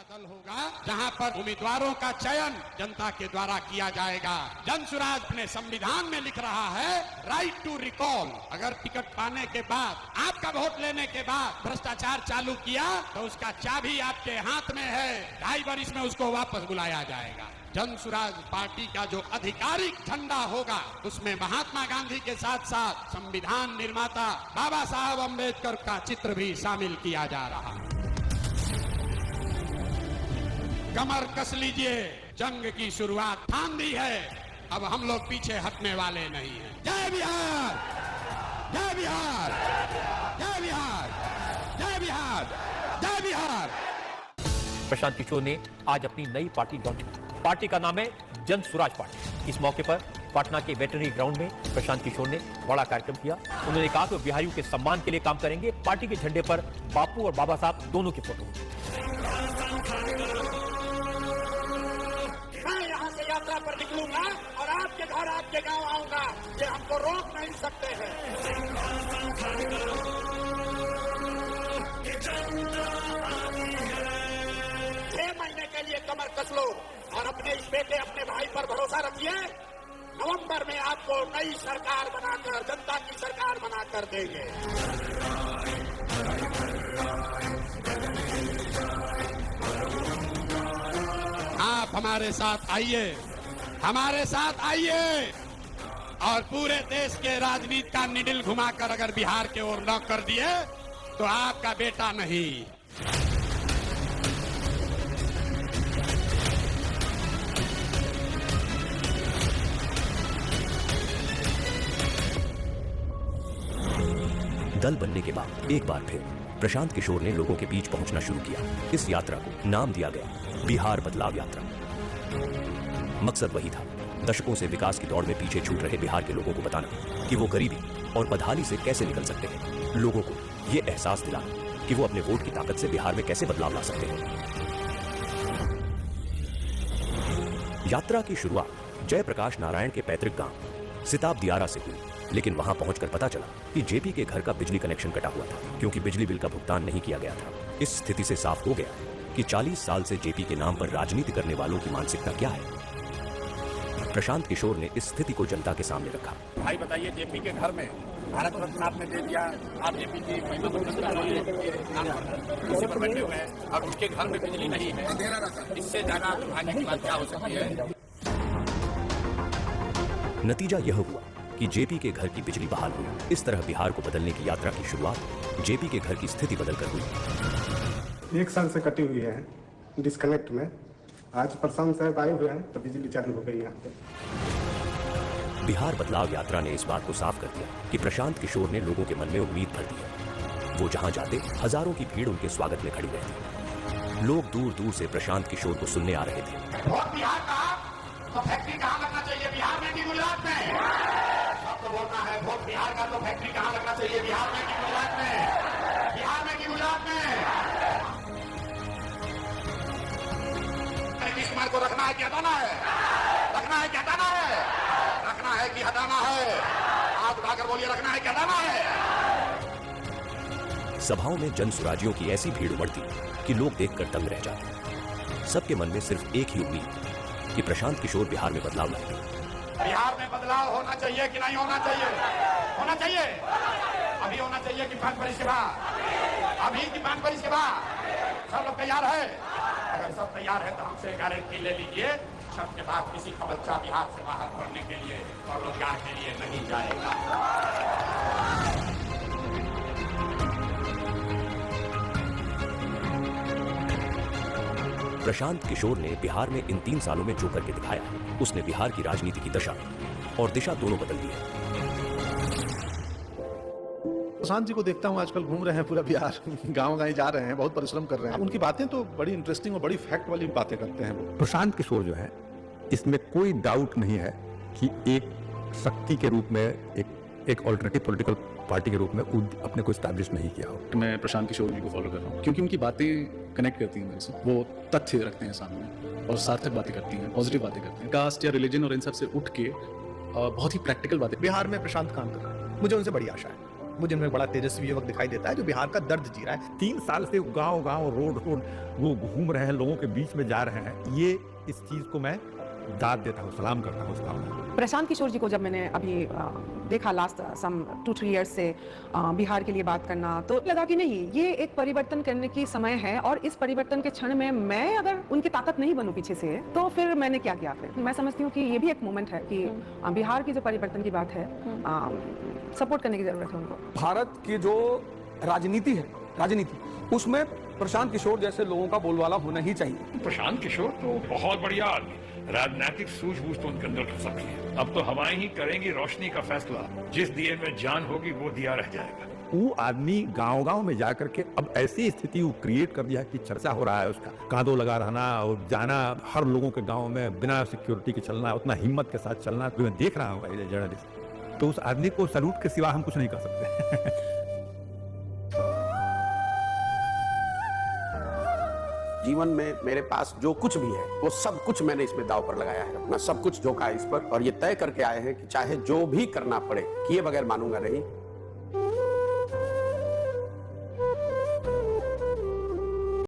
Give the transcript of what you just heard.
दल होगा जहां पर उम्मीदवारों का चयन जनता के द्वारा किया जाएगा। जनसुराज अपने संविधान में लिख रहा है राइट टू रिकॉल। अगर टिकट पाने के बाद, आपका वोट लेने के बाद भ्रष्टाचार चालू किया तो उसका चाबी आपके हाथ में है। 2.5 वर्ष में उसको वापस बुलाया जाएगा। जनसुराज पार्टी का जो आधिकारिक झंडा होगा उसमें महात्मा गांधी के साथ साथ संविधान निर्माता बाबा साहब अम्बेडकर का चित्र भी शामिल किया जा रहा है। कमर कस लीजिए, जंग की शुरुआत ठान दी है, अब हम लोग पीछे हटने वाले नहीं हैं। जय बिहार, जय बिहार, जय बिहार, जय बिहार, जय बिहार। प्रशांत किशोर ने आज अपनी नई पार्टी लॉन्च की। पार्टी का नाम है जन सुराज पार्टी। इस मौके पर पटना के वेटरनरी ग्राउंड में प्रशांत किशोर ने बड़ा कार्यक्रम किया। उन्होंने कहा कि बिहारियों के सम्मान के लिए काम करेंगे। पार्टी के झंडे पर बापू और बाबा साहब दोनों की फोटो। मैं यहाँ से यात्रा पर निकलूंगा और आपके घर, आपके गांव आऊंगा, ये हमको रोक नहीं सकते हैं। 6 महीने के लिए कमर कस लो और अपने इस बेटे, अपने भाई पर भरोसा रखिए। नवंबर में आपको नई सरकार बनाकर, जनता की सरकार बनाकर देंगे। आप हमारे साथ आइए, हमारे साथ आइए और पूरे देश के राजनीति का निडिल घुमाकर अगर बिहार के ओर न कर दिए तो आपका बेटा नहीं। दल बनने के बाद एक बार फिर प्रशांत किशोर ने लोगों के बीच पहुंचना शुरू किया। इस यात्रा को नाम दिया गया बिहार बदलाव यात्रा। मकसद वही था, दशकों से विकास की दौड़ में पीछे छूट रहे बिहार के लोगों को बताना कि वो गरीबी और बदहाली से कैसे निकल सकते हैं। लोगों को ये एहसास दिलाना कि वो अपने वोट की ताकत से बिहार में कैसे बदलाव ला सकते हैं। यात्रा की शुरुआत जयप्रकाश नारायण के पैतृक गांव सिताब दियारा से हुई, लेकिन वहां पहुंचकर पता चला कि जेपी के घर का बिजली कनेक्शन कटा हुआ था क्योंकि बिजली बिल का भुगतान नहीं किया गया था। इस स्थिति से साफ हो गया कि 40 साल से जेपी के नाम पर राजनीति करने वालों की मानसिकता क्या है। प्रशांत किशोर ने इस स्थिति को जनता के सामने रखा। भाई बताइए, जेपी के घर में भारत रत्न आपने दे दिया, आप जेपी की महिला कुर्सी पर बैठे हुए हैं और उनके घर में बिजली नहीं है। इससे ज्यादा भाग्य की बात क्या हो सकती है। नतीजा यह हुआ कि जेपी के घर की बिजली बहाल हुई। इस तरह बिहार को बदलने की यात्रा की शुरुआत जेपी के घर की स्थिति बदलकर हुई। 1 साल से कटी हुई है डिस्कनेक्ट में। आज प्रशांत साहब आए हुए हैं तो बिजली चालू हो गई यहाँ पे। बिहार बदलाव यात्रा ने इस बात को साफ कर दिया कि प्रशांत किशोर ने लोगों के मन में उम्मीद भर दी है। वो जहां जाते हजारों की भीड़ उनके स्वागत में खड़ी रहती। लोग दूर दूर से प्रशांत किशोर को सुनने आ रहे थे। बिहार का तो फैक्ट्री कहाँ लगना चाहिए, बिहार में कि गुजरात में? सबको बोलना है वोट बिहार का तो फैक्ट्री कहाँ लगना चाहिए, बिहार में कि गुजरात में? बिहार में कि गुजरात में? नीतीश कुमार को रखना है कि हटाना है? रखना है कि हटाना है? रखना है कि हटाना है? हाथ उठाकर बोलिए, रखना है कि हटाना है? सभाओं में जनसुराजियों की ऐसी भीड़ उमड़ती कि लोग देखकर दंग रह जाते। सबके मन में सिर्फ एक ही उम्मीद कि प्रशांत किशोर बिहार में बदलाव लाएंगे। बिहार में बदलाव होना चाहिए कि नहीं होना चाहिए? होना चाहिए। अभी होना चाहिए कि 5 वर्ष के बाद? अभी की 5 वर्ष के बाद? सब लोग तैयार है? अगर सब तैयार है तो हमसे गारंटी ले लीजिए, सब के बाद किसी का बच्चा बिहार से बाहर पढ़ने के लिए और रोजगार के लिए नहीं जाएगा। प्रशांत किशोर ने बिहार में इन 3 सालों में जो करके दिखाया, उसने बिहार की राजनीति की दशा और दिशा दोनों बदल दी है। प्रशांत जी को देखता हूँ आजकल घूम रहे हैं पूरा बिहार, गांव-गांव जा रहे हैं, बहुत परिश्रम कर रहे हैं। उनकी बातें तो बड़ी इंटरेस्टिंग और बड़ी फैक्ट वाली बातें करते हैं वो। प्रशांत किशोर जो है, इसमें कोई डाउट नहीं है कि एक शक्ति के रूप में, एक ऑल्टरनेटिव पॉलिटिकल पार्टी के रूप में अपने को एस्टैब्लिश नहीं किया हो। मैं प्रशांत किशोर जी को फॉलो कर रहा हूँ क्योंकि उनकी बातें कनेक्ट करती हैं मेरे से। वो तथ्य रखते हैं सामने और सार्थक बातें करती हैं, पॉजिटिव बातें करती हैं। कास्ट या रिलीजन और इन सब से उठ के बहुत ही प्रैक्टिकल बातें। बिहार में प्रशांत काम कर रहे हैं, मुझे उनसे बड़ी आशा है। मुझे इनमें बड़ा तेजस्वी युवक दिखाई देता है जो बिहार का दर्द जी रहा है। 3 साल से गांव गांव रोड रोड वो घूम रहे हैं, लोगों के बीच में जा रहे हैं। ये इस चीज को मैं दाद देता हूँ, सलाम करता हूँ उस काम में। प्रशांत किशोर जी को जब मैंने अभी देखा लास्ट सम 2-3 इयर्स से बिहार के लिए बात करना, तो लगा कि नहीं, ये एक परिवर्तन करने की समय है और इस परिवर्तन के क्षण में मैं अगर उनकी ताकत नहीं बनूं पीछे से, तो फिर मैंने क्या किया। फिर मैं समझती हूँ कि ये भी एक मोमेंट है कि बिहार की जो परिवर्तन की बात है, सपोर्ट करने की जरूरत है उनको। भारत की जो राजनीति उसमें प्रशांत किशोर जैसे लोगों का बोलबाला होना ही चाहिए। प्रशांत किशोर तो बहुत बढ़िया आदमी, राजनीतिक सूझबूझ तो उनके अंदर हो सकती है। अब तो हवाएं ही करेंगी रोशनी का फैसला, जिस दिए में जान होगी वो दिया रह जाएगा। वो आदमी गांव गांव में जाकर के अब ऐसी स्थिति वो क्रिएट कर दिया कि चर्चा हो रहा है उसका, कांधों लगा रहना और जाना हर लोगों के गांव में बिना सिक्योरिटी के चलना, उतना हिम्मत के साथ चलना, तो मैं देख रहा हूँ जर्नलिस्ट, तो उस आदमी को सैल्यूट के सिवा हम कुछ नहीं कर सकते। जीवन में मेरे पास जो कुछ भी है वो सब कुछ मैंने इसमें दाव पर लगाया है, अपना सब कुछ झोंका है इस पर, और ये तय करके आए हैं कि चाहे जो भी करना पड़े, किए बगैर मानूंगा नहीं।